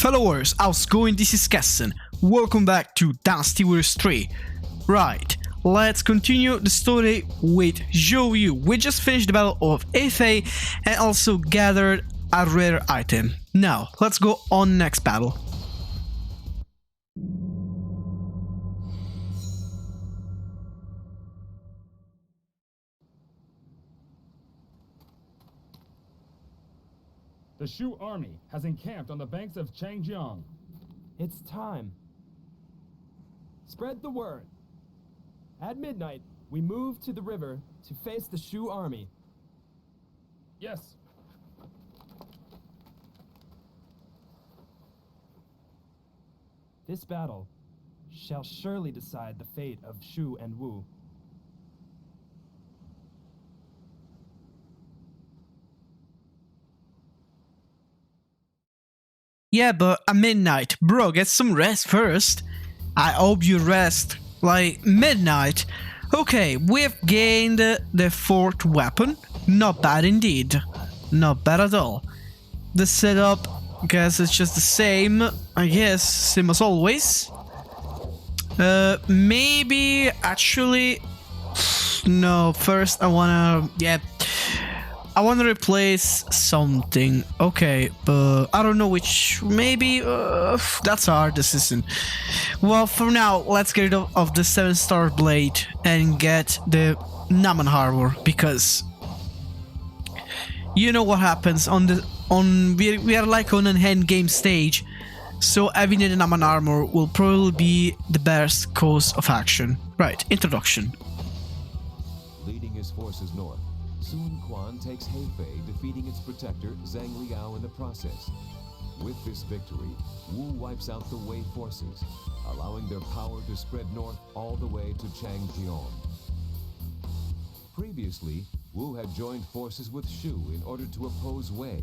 followers, how's it going? This is Kessen. Welcome back to Dynasty Warriors 3. Right, let's continue the story with Zhou Yu. We just finished the battle of Efei and also gathered a rare item. Now, let's go on next battle. The Shu army has encamped on the banks of Changjiang. It's time. Spread the word. At midnight, we move to the river to face the Shu army. Yes. This battle shall surely decide the fate of Shu and Wu. Yeah, but at midnight. Bro, get some rest first. I hope you rest. Like, midnight. Okay, we've gained the fourth weapon. Not bad indeed. Not bad at all. The setup, I guess it's just the same. I guess, same as always. Maybe, actually... No, first I wanna... Yeah. I want to replace something. Okay, but I don't know which. Maybe that's a hard decision. Well, for now, let's get rid of the 7-star blade and get the Naman armor, because you know what happens we are like on an end game stage, so having the Naman armor will probably be the best course of action. Right, introduction. Leading his forces north, Sun Quan takes Hefei, defeating its protector, Zhang Liao, in the process. With this victory, Wu wipes out the Wei forces, allowing their power to spread north all the way to Changjiang. Previously, Wu had joined forces with Shu in order to oppose Wei,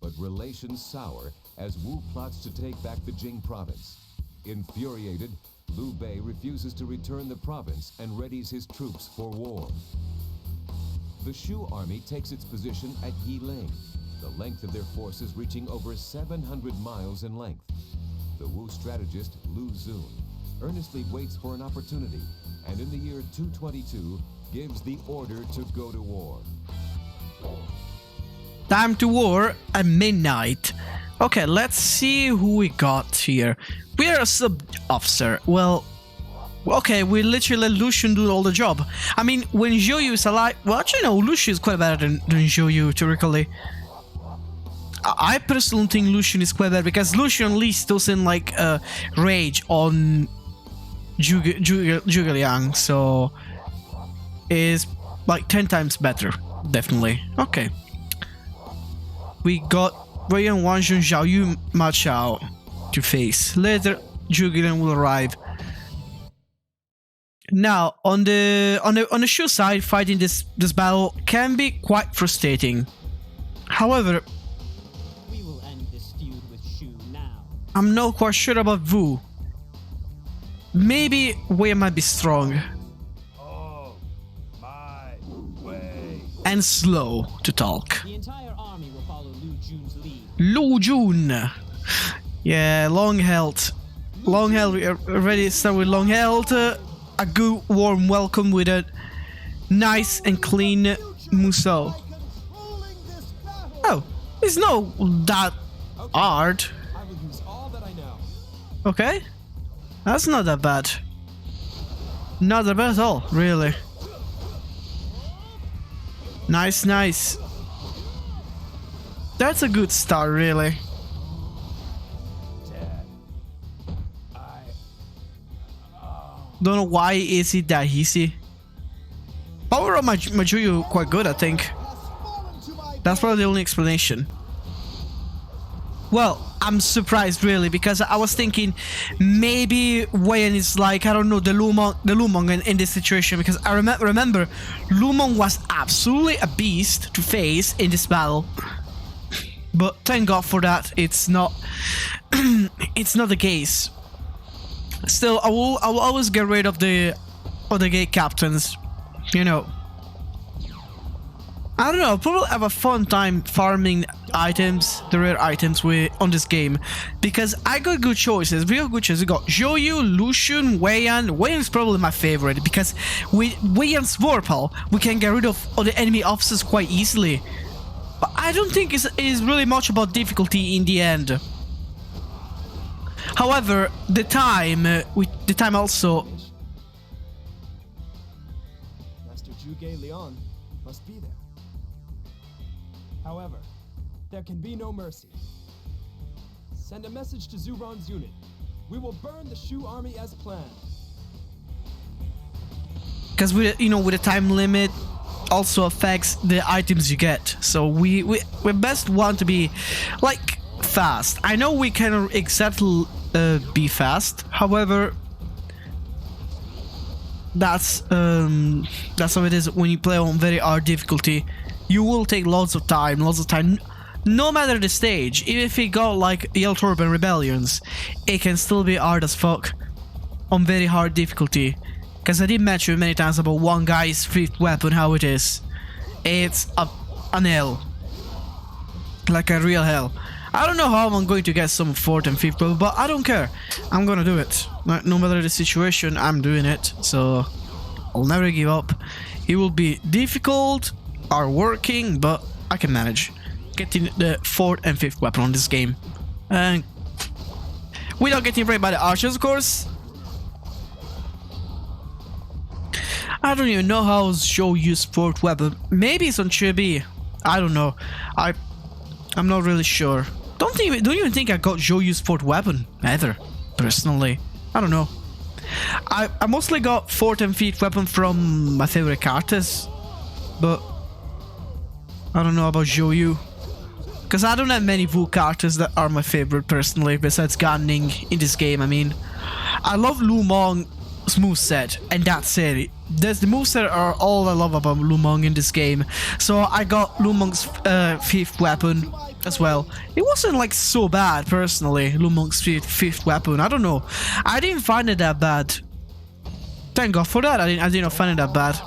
but relations sour as Wu plots to take back the Jing province. Infuriated, Liu Bei refuses to return the province and readies his troops for war. The Shu army takes its position at Ling, the length of their forces reaching over 700 miles in length. The Wu strategist Lu Xun earnestly waits for an opportunity, and in the year 222 gives the order to go to war. Time to war at midnight. Okay, let's see who we got here. We are a sub-officer. Well, okay, we literally let Lucian do all the job. I mean, when Zhou Yu is alive... Well, actually, no, Lucian is quite better than Zhou Yu, theoretically. I personally think Lucian is quite better, because Lucian at least doesn't, like, rage on Zhuge Liang, so... is, like, 10 times better, definitely. Okay. We got Wei and Wanzhong Zhao Yu Ma Chao to face. Later, Zhuge Liang will arrive. Now, on the Shu side, fighting this battle can be quite frustrating. However, we will end this feud with Shu now. I'm not quite sure about Wu. Maybe Wei might be strong. Oh, my way. And slow to talk. The entire army will follow Lu Jun's lead. Lu Jun! Yeah, long held. Long held, we are ready to start with long held. A good warm welcome with a nice and clean Musou. Oh, it's not that hard. I will use all that I know. Okay, that's not that bad. Not that bad at all, really. Nice, nice. That's a good start, really. Don't know why is it that easy. Power of Zhou Yu quite good, I think. That's probably the only explanation. Well, I'm surprised really, because I was thinking maybe Wei is like, I don't know, the Lumong in this situation, because I remember Lumong was absolutely a beast to face in this battle. But thank God for that, it's not it's not the case. Still, I will always get rid of the gate captains, you know. I don't know, I'll probably have a fun time farming items, the rare items on this game, because I got good choices. We got good choices. We got Zhou Yu, Lucian, Wei Yan. Wei Yan is probably my favorite because with Wei Yan's Vorpal, we can get rid of all the enemy officers quite easily. But I don't think it is really much about difficulty in the end. However, the time also. Master Zhuge Liang must be there. However, there can be no mercy. Send a message to Zuran's unit. We will burn the Shu army as planned. Because with the time limit also affects the items you get. So we best want to be like fast. I know we cannot exactly be fast. However, that's how it is when you play on very hard difficulty. You will take lots of time, no matter the stage. Even if it got like Yellow Turban Rebellions, it can still be hard as fuck on very hard difficulty. Because I did mention many times about one guy's 5th weapon, how it is. It's an hell. Like a real hell. I don't know how I'm going to get some 4th and 5th weapon, but I don't care. I'm gonna do it. No matter the situation, I'm doing it. So I'll never give up. It will be difficult, hard working, but I can manage getting the 4th and 5th weapon on this game. And without getting raped by the archers, of course. I don't even know how Zhou Yu's 4th weapon. Maybe it's on Chibi. I don't know. I'm not really sure. Don't even think I got Zhou Yu's 4th weapon either. Personally, I don't know. I mostly got 4th and 5th weapon from my favorite characters, but I don't know about Zhou Yu. Because I don't have many Wu characters that are my favorite personally, besides Ling in this game. I mean, I love Lu Meng's moveset, and that's it. The moveset are all I love about Lu Meng in this game. So I got Lu Meng's 5th weapon as well. It wasn't like so bad personally, Lu Meng's 5th weapon. I don't know. I didn't find it that bad. Thank God for that. I did not find it that bad.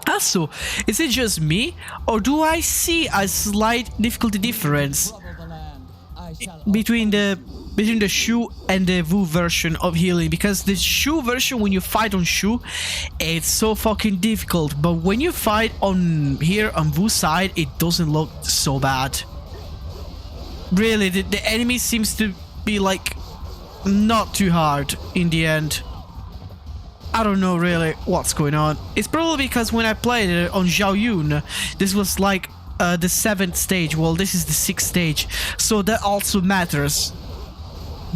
Also, is it just me, or do I see a slight difficulty difference between the Shu and the Wu version of healing? Because the Shu version, when you fight on Shu, it's so fucking difficult, but when you fight on here on Wu side, it doesn't look so bad. Really, the enemy seems to be like not too hard in the end. I don't know really what's going on. It's probably because when I played it on Zhou Yu, this was like the 7th stage. Well, this is the 6th stage, so that also matters.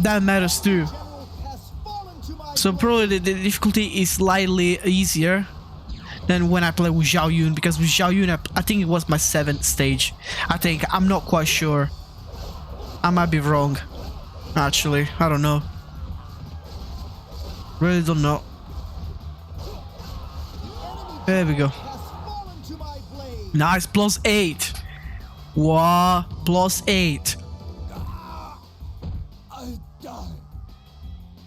That matters too. So probably the difficulty is slightly easier than when I play with Zhou Yu, because with Zhou Yu I think it was my 7th stage. I think. I'm not quite sure. I might be wrong. Actually, I don't know. Really don't know. There we go. Nice, +8. Wow, +8. I die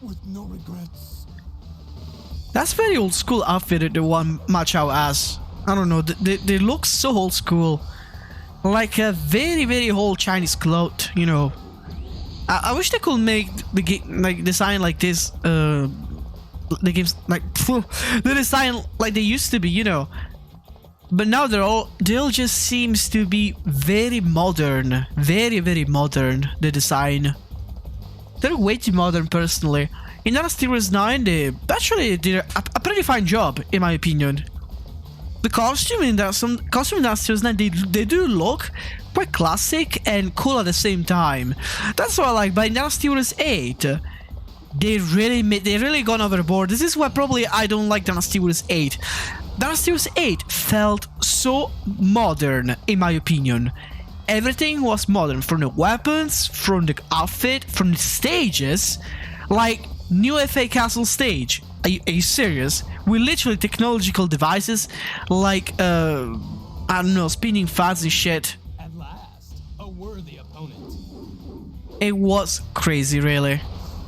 with no regrets. That's very old school outfit, the one Ma Chao has. I don't know, they look so old school. Like a very, very old Chinese cloth, you know. I wish they could make the game, like, design like this, the games, like, the design like they used to be, you know. But now they'll just seems to be very modern. Very, very modern, the design. They're way too modern, personally. In Dynasty 9, they actually did a pretty fine job, in my opinion. The costume in Dynasty 9, they do look quite classic and cool at the same time. That's what I like. But in Dynasty 8, they really gone overboard. This is why probably I don't like Dynasty 8. Dynasty 8 felt so modern, in my opinion. Everything was modern, from the weapons, from the outfit, from the stages. Like, new FA Castle stage. Are you serious? With literally technological devices like, I don't know, spinning fans and shit. At last, a worthy opponent. It was crazy, really.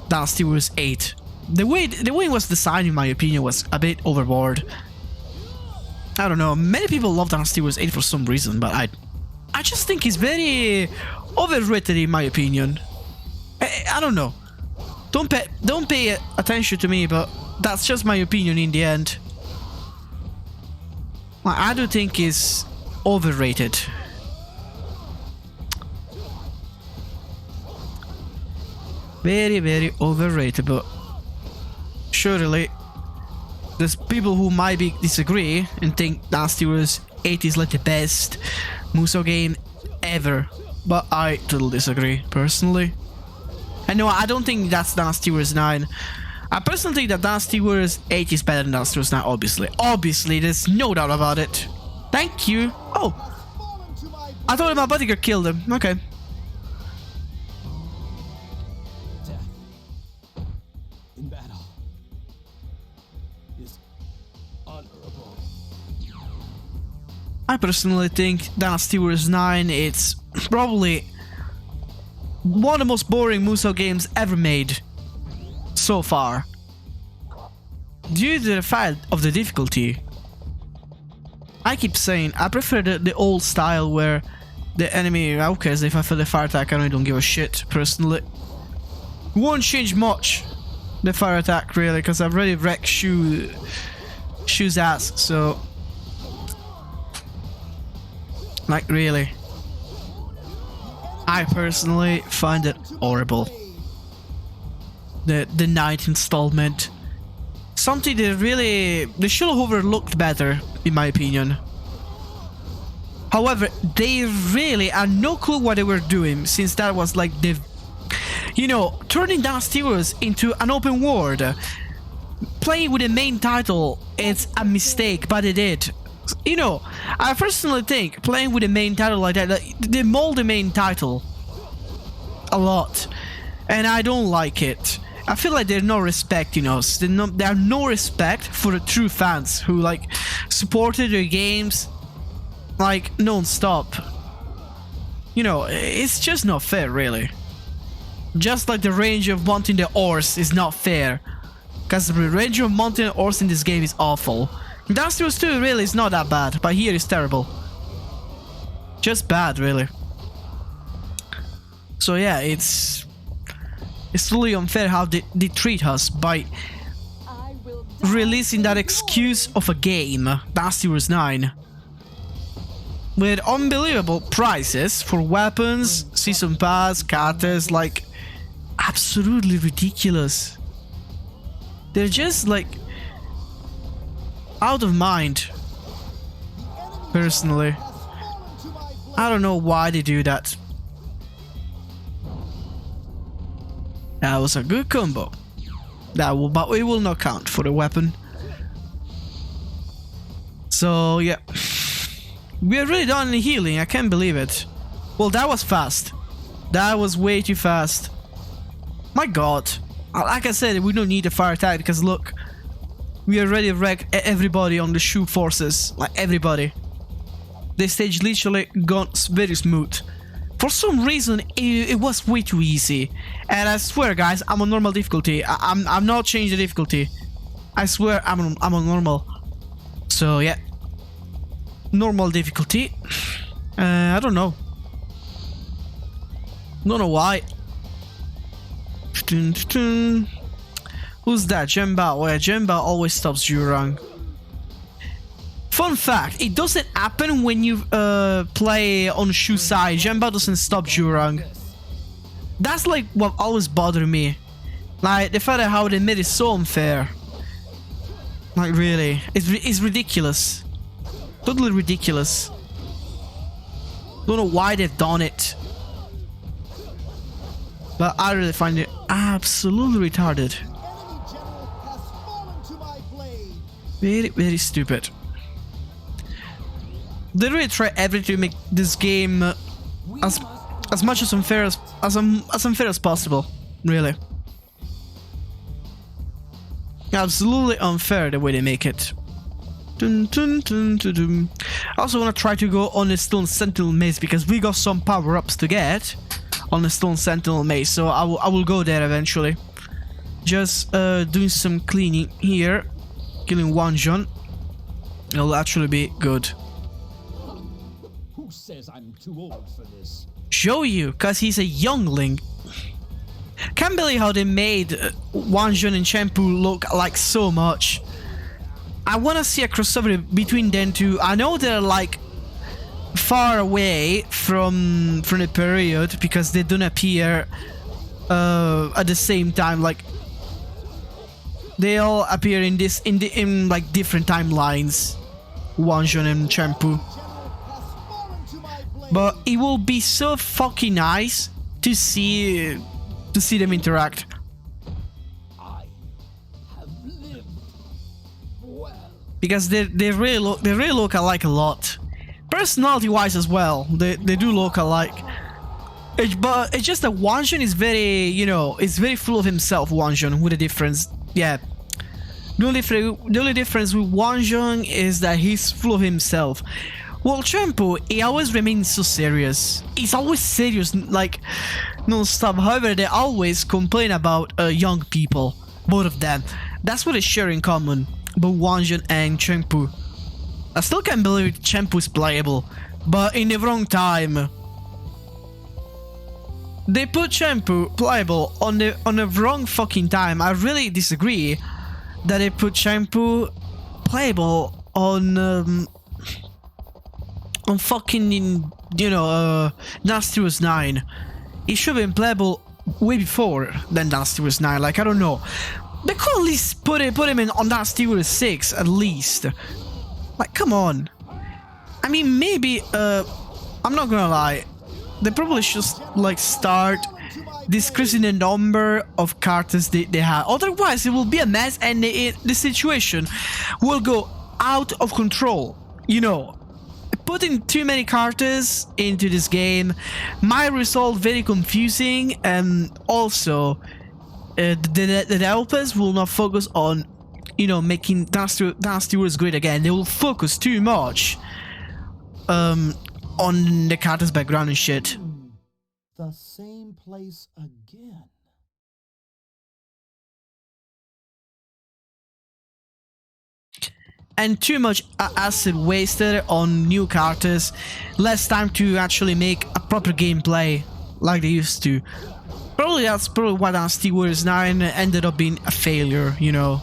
Dynasty 8. The way it was designed, in my opinion, was a bit overboard. I don't know. Many people love Dynasty 8 for some reason, but I just think he's very overrated in my opinion. I don't know. Don't pay attention to me, but that's just my opinion in the end. I do think he's overrated. Very, very overrated, but surely there's people who might disagree and think Dynasty Warriors 8 is like the best Musou game ever, but I totally disagree personally. And no, I don't think that's Dynasty Warriors 9. I personally think that Dynasty Warriors 8 is better than Dynasty Warriors 9, obviously. Obviously, there's no doubt about it. Thank you. Oh, I thought my bodyguard killed him. Okay. Death in battle is honorable. I personally think Dynasty Warriors 9, it's probably one of the most boring Musou games ever made so far. Due to the fact of the difficulty. I keep saying I prefer the old style where the enemy, who cares if I feel the fire attack, I don't give a shit personally. Won't change much the fire attack really, because I've already wrecked Shu's ass, so like really. I personally find it horrible. The 9th installment. Something they should have overlooked better, in my opinion. However, they really had no clue what they were doing, since that was like the, you know, turning Dynasty Warriors into an open world. Playing with the main title, it's a mistake, but they did. You know, I personally think playing with the main title like that, they mold the main title a lot, and I don't like it. I feel like there's no respect in us. There's no respect for the true fans who like supported their games like non-stop. You know, it's just not fair, really. Just like the range of mounting the horse is not fair, because the range of mounting the horse in this game is awful. Dynasty Warriors 2 really is not that bad, but here it's terrible. Just bad, really. So yeah, it's totally unfair how they treat us by releasing that excuse of a game, Dynasty Warriors 9, with unbelievable prices for weapons, season pass, characters, like absolutely ridiculous. They're just like out of mind. Personally, I don't know why they do that. That was a good combo. But it will not count for the weapon. So yeah, we are really done in healing. I can't believe it. Well, that was fast. That was way too fast. My God. Like I said, we don't need a fire attack because look, we already wrecked everybody on the Shu forces. Like everybody. The stage literally gone very smooth. For some reason, it was way too easy. And I swear, guys, I'm on normal difficulty. I'm not changing the difficulty. I swear I'm on normal. So, yeah. Normal difficulty. I don't know. Don't know why. Who's that? Zhenbao. Oh, yeah, Zhenbao always stops Zhurang. Fun fact, it doesn't happen when you play on Shu side. Zhenbao doesn't stop Zhurang. That's like what always bothered me. Like the fact that how they made it so unfair. Like really, it's ridiculous. Totally ridiculous. Don't know why they've done it. But I really find it absolutely retarded. Very, very stupid. They really try everything to make this game as much as unfair as possible. Really, absolutely unfair the way they make it. I also want to try to go on the Stone Sentinel Maze because we got some power-ups to get on the Stone Sentinel Maze. So I will go there eventually. Just doing some cleaning here, killing one John. It'll actually be good. Who says I'm too old for this. Zhou Yu, because he's a youngling. Can't believe how they made Wang Jun and Chenpu look like so much. I want to see a crossover between them two. I know they're like far away from the period because they don't appear at the same time. Like they all appear in like different timelines, Wang Jun and Chenpu. But it will be so fucking nice to see them interact. I have lived well. Because they really look alike a lot. Personality wise as well, they do look alike. But it's just that Wang Jun is very, you know, is very full of himself, Wang Jun, with a difference. Yeah. The only difference with Wang Jun is that he's full of himself. Well, Chenpu, he always remains so serious. He's always serious, like, non-stop. However, they always complain about young people. Both of them. That's what they share in common. Both Wang Jun and Chenpu. I still can't believe Chenpu is playable. But in the wrong time. They put Chenpu playable on the wrong fucking time. I really disagree that they put Chenpu playable on fucking, you know, Dynasty was 9. It should have been playable way before than Dynasty was 9. Like, I don't know. They could at least put him in on Dynasty was 6 at least. Like, come on. I mean, maybe I'm not gonna lie. They probably should like start decreasing the number of characters they have. Otherwise, it will be a mess and the situation will go out of control. You know. Putting too many characters into this game might result very confusing, and also the developers will not focus on, you know, making Dynasty Wars great again. They will focus too much on the characters' background and shit. The same place again. And too much acid wasted on new characters, less time to actually make a proper gameplay like they used to. That's probably why Dynasty Warriors 9 ended up being a failure, you know.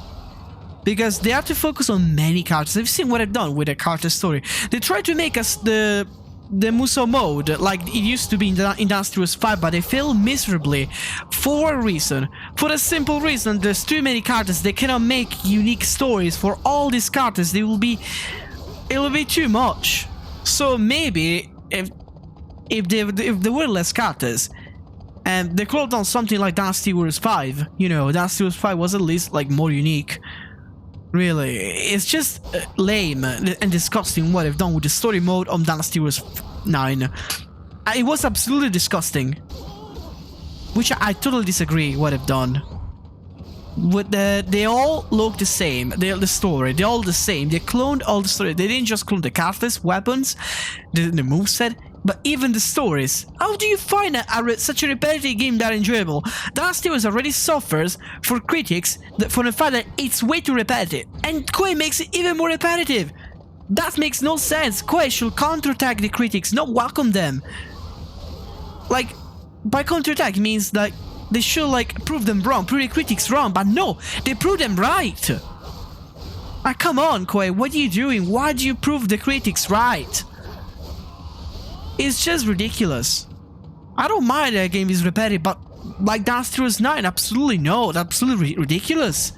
Because they have to focus on many characters. Have you seen what they've done with the character story? They tried to make us the Musou mode like it used to be in Dynasty Wars 5, but they failed miserably for a reason. For the simple reason, there's too many characters. They cannot make unique stories for all these characters. It will be too much. So maybe if there were less characters, and they could have done something like Dynasty Wars 5. You know, Dynasty Wars 5 was at least like more unique. Really, it's just lame and disgusting what they've done with the story mode on Dynasty Wars 9. It was absolutely disgusting. Which I totally disagree what they've done. With they all look the same. They're the story. They're all the same. They cloned all the story. They didn't just clone the characters, weapons, the moveset, but even the stories. How do you find such a repetitive game that enjoyable? Dynasty Wars already suffers for critics for the fact that it's way too repetitive, and Koei makes it even more repetitive. That makes no sense. Koei should counterattack the critics, not welcome them. Like, by counterattack means that they should like prove them wrong, prove the critics wrong, but no, they prove them right. Like, come on, Koei, what are you doing? Why do you prove the critics right? It's just ridiculous. I don't mind that a game is repetitive, but like Dynasty Wars 9, absolutely no, that's absolutely ridiculous.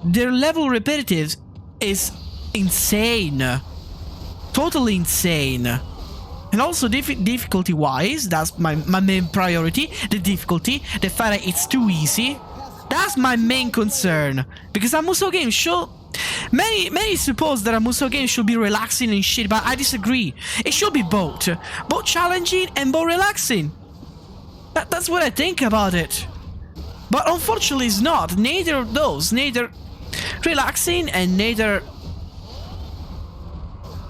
Their level repetitive is insane. Totally insane. And also difficulty-wise, that's my main priority, the difficulty, the fact that it's too easy. That's my main concern. Because a Musou game should... Many suppose that a Musou game should be relaxing and shit, but I disagree. It should be both. Both challenging and both relaxing. That's what I think about it. But unfortunately it's not. Neither of those. Neither relaxing and neither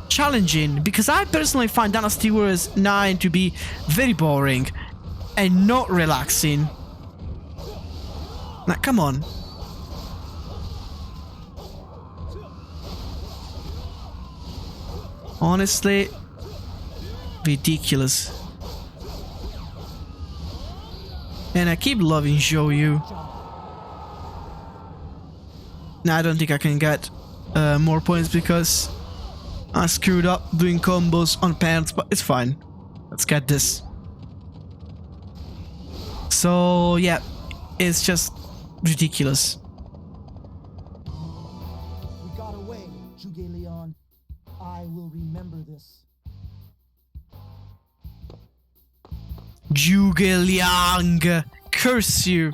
challenging. Because I personally find Dynasty Wars 9 to be very boring and not relaxing. Now, come on. Honestly, ridiculous. And I keep loving Zhou Yu. Now I don't think I can get more points because I screwed up doing combos on pants, but it's fine. Let's get this. So yeah, it's just ridiculous. We got away, Zhuge Liang. I will remember this. Zhuge Liang, curse you.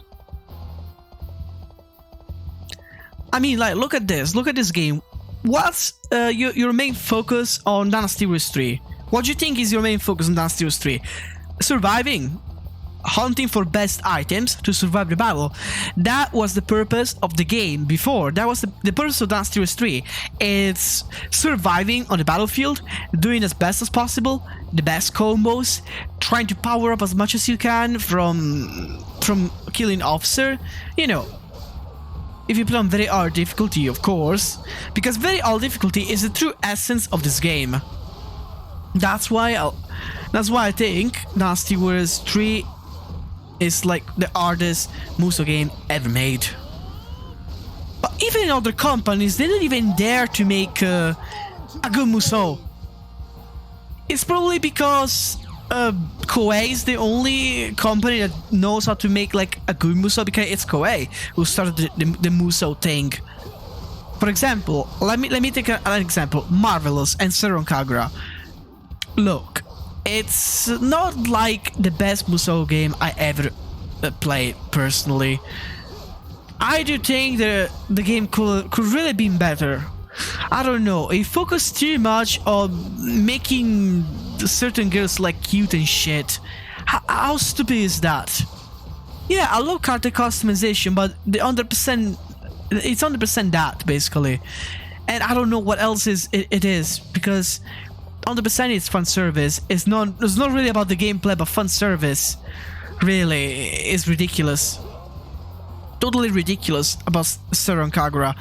I mean, like, look at this. Look at this game. What's your main focus on Dynasty Wars 3? What do you think is your main focus on Dynasty Wars 3? Surviving. Hunting for best items to survive the battle. That was the purpose of the game before. That was the purpose of Dynasty Wars 3. It's surviving on the battlefield, doing as best as possible, the best combos, trying to power up as much as you can from killing officer, you know. If you play on very hard difficulty, of course, because very hard difficulty is the true essence of this game. That's why I think Dynasty Wars 3 is like the hardest Musou game ever made. But even in other companies, they didn't even dare to make a good Musou. It's probably because Koei is the only company that knows how to make like a good Musou, because it's Koei who started the Musou thing. For example, let me take an example: Marvelous and Seron Kagura. Look, it's not like the best Musou game I ever played personally. I do think the game could really been better. I don't know, it focused too much on making certain girls like cute and shit. How stupid is that? Yeah, I love character customization, but the 100%, it's 100% that basically. And I don't know what else it is, because 100% it's fun service. It's not really about the gameplay, but fun service really is ridiculous. Totally ridiculous about Seron Kagura.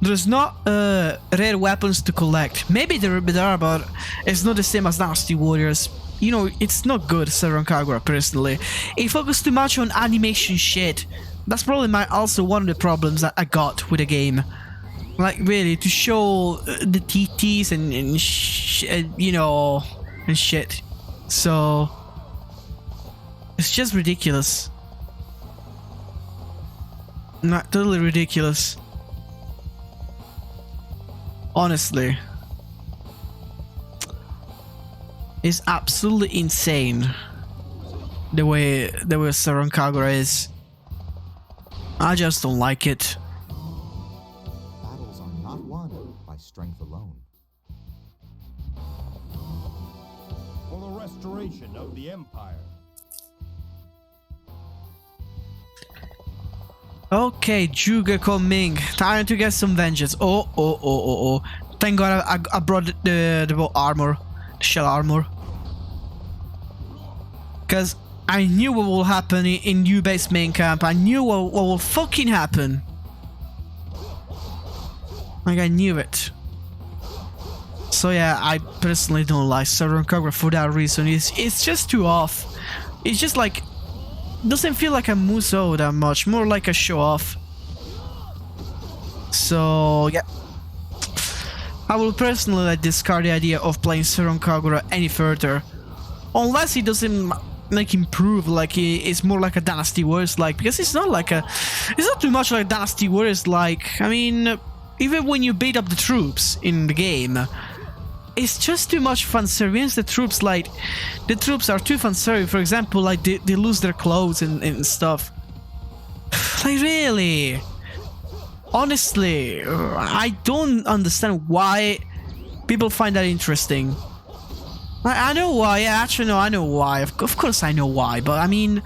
There's not rare weapons to collect. Maybe there are, but it's not the same as Dynasty Warriors. You know, it's not good, Seron Kagura, personally. It focused too much on animation shit. That's probably also one of the problems that I got with the game. Like, really, to show the TTs and you know, and shit. So, it's just ridiculous. Not totally ridiculous. Honestly. It's absolutely insane. The way Seron Kagura is. I just don't like it. Battles are not won by strength alone. For the restoration of the Empire. Okay, Zhuge coming. Time to get some vengeance. Oh. Thank God I brought the armor. The shell armor. Because I knew what will happen in U-base main camp. I knew what will fucking happen. Like, I knew it. So yeah, I personally don't like Seron Kagura for that reason. It's just too off. It's just like, doesn't feel like a Musou that much, more like a show off. So yeah, I will personally like discard the idea of playing Seron Kagura any further, unless he doesn't like improve, like it's more like a Dynasty Wars like, because it's not too much like Dynasty Wars like. I mean, even when you beat up the troops in the game, it's just too much fun service. The troops are too fun service. For example, like they lose their clothes and stuff. Like, really? Honestly, I don't understand why people find that interesting. I know why. Yeah, actually, no, I know why. Of course I know why. But I mean,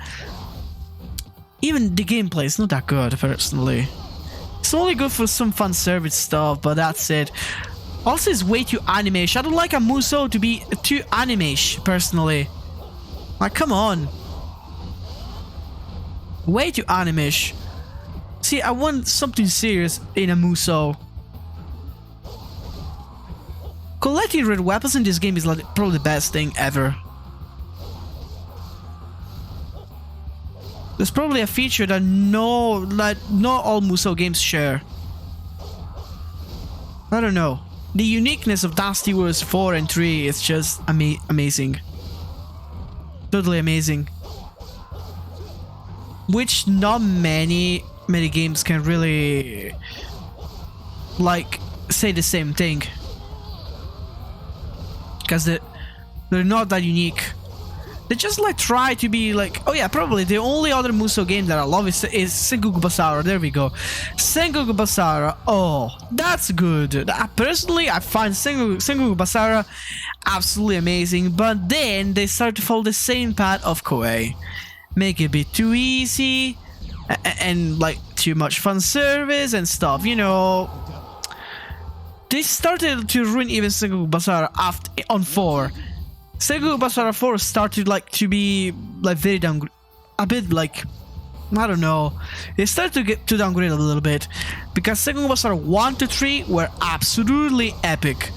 even the gameplay is not that good, personally. It's only good for some fun service stuff, but that's it. Also, it's way too anime-ish. I don't like a Musou to be too anime-ish, personally. Like, come on. Way too anime-ish. See, I want something serious in a Musou. Collecting red weapons in this game is like probably the best thing ever. There's probably a feature that not all Musou games share. I don't know. The uniqueness of Dynasty Wars 4 and 3 is just amazing. Totally amazing. Which not many games can really like say the same thing. Because they're not that unique. They just like try to be like, oh yeah, probably the only other Musou game that I love is Sengoku Basara. There we go. Sengoku Basara. Oh, that's good. Personally, I find Sengoku Basara absolutely amazing. But then they start to follow the same path of Koei. Make it a bit too easy and like too much fan service and stuff, you know. They started to ruin even Sengoku Basara on 4. Sengoku Basara 4 started like to be like very a bit like, I don't know. It started to get to downgrade a little bit because Sengoku Basara 1 to 3 were absolutely epic.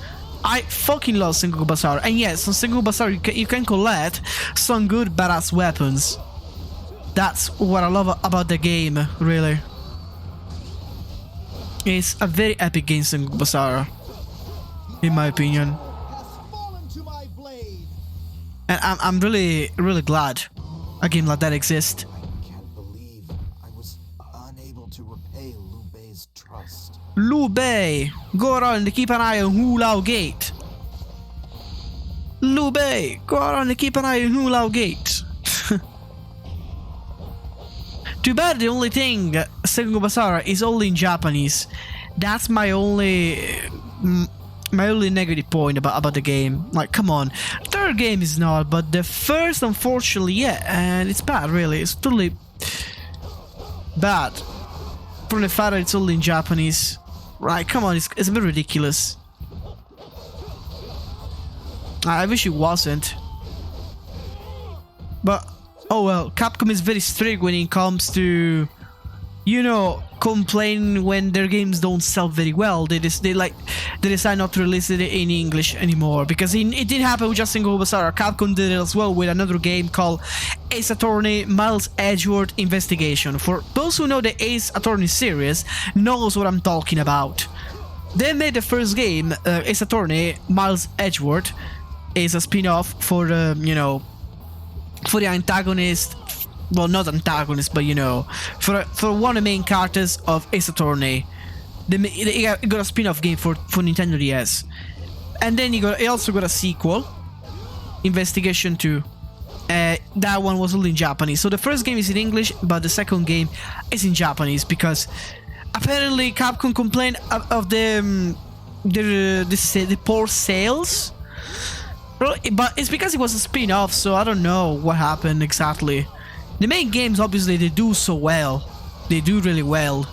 I fucking love Sengoku Basara, and yes, on Sengoku Basara you can collect some good badass weapons. That's what I love about the game, really. It's a very epic game, Sengoku Basara, in my opinion. And I'm really glad a game like that exists. I can't believe I was unable to repay Liu Bei's trust. Liu Bei, go around and keep an eye on Hu Lao Gate. Liu Bei, go around and keep an eye on Hu Lao Gate. Too bad the only thing, Sengoku Basara, is only in Japanese. That's my only negative point about the game. Like, come on, third game is not, but the first, unfortunately, yeah, and it's bad, really. It's totally bad. From the fact that it's only in Japanese. Right, come on, it's a bit ridiculous. I wish it wasn't. But, oh well, Capcom is very strict when it comes to, you know, complain when their games don't sell very well. They decide not to release it in English anymore, because it didn't happen with just Sengoku Basara. Capcom did it as well with another game called Ace Attorney Miles Edgeworth Investigation. For those who know the Ace Attorney series, knows what I'm talking about. They made the first game, Ace Attorney Miles Edgeworth, is a spin-off for you know, for the antagonist. Well, not antagonist, but you know, for one of the main characters of Ace Attorney. He got a spin-off game for Nintendo DS. And then he also got a sequel, Investigation 2. That one was only in Japanese. So the first game is in English, but the second game is in Japanese because apparently Capcom complained of the poor sales. But it's because it was a spin-off, so I don't know what happened exactly. The main games, obviously, they do so well. They do really well.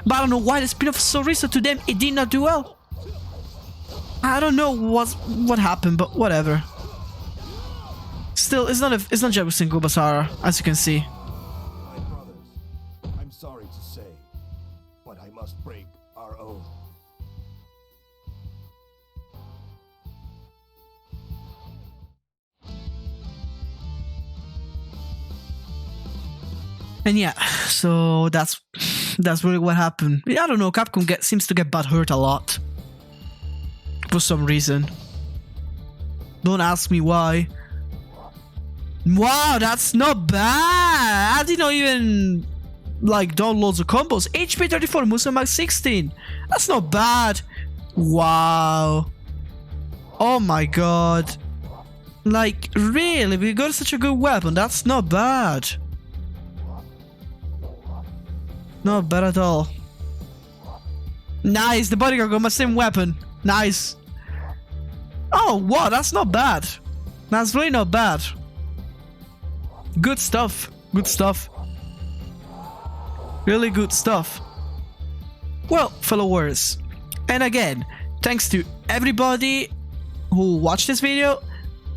But I don't know why the spin-off is so recent to them. It did not do well. I don't know what happened, but whatever. Still, it's not just Sengoku Basara, as you can see. My brothers, I'm sorry to say, but I must break our oath. And yeah, so that's really what happened. I don't know, Capcom seems to get butthurt a lot. For some reason. Don't ask me why. Wow, that's not bad! I did not even like download the combos. HP 34, Musou Max 16. That's not bad. Wow. Oh my god. Like, really? We got such a good weapon. That's not bad. Not bad at all. Nice, the bodyguard got my same weapon. Nice. Oh, wow, that's not bad. That's really not bad. Good stuff. Good stuff. Really good stuff. Well, fellow warriors, and again, thanks to everybody who watched this video.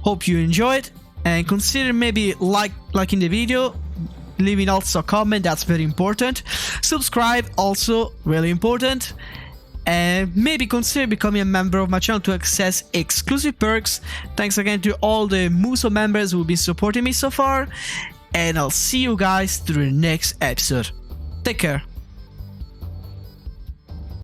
Hope you enjoyed, and consider maybe liking the video, leaving also a comment, that's very important. Subscribe, also really important. And maybe consider becoming a member of my channel to access exclusive perks. Thanks again to all the Musou members who have been supporting me so far. and I'll see you guys through the next episode. Take care.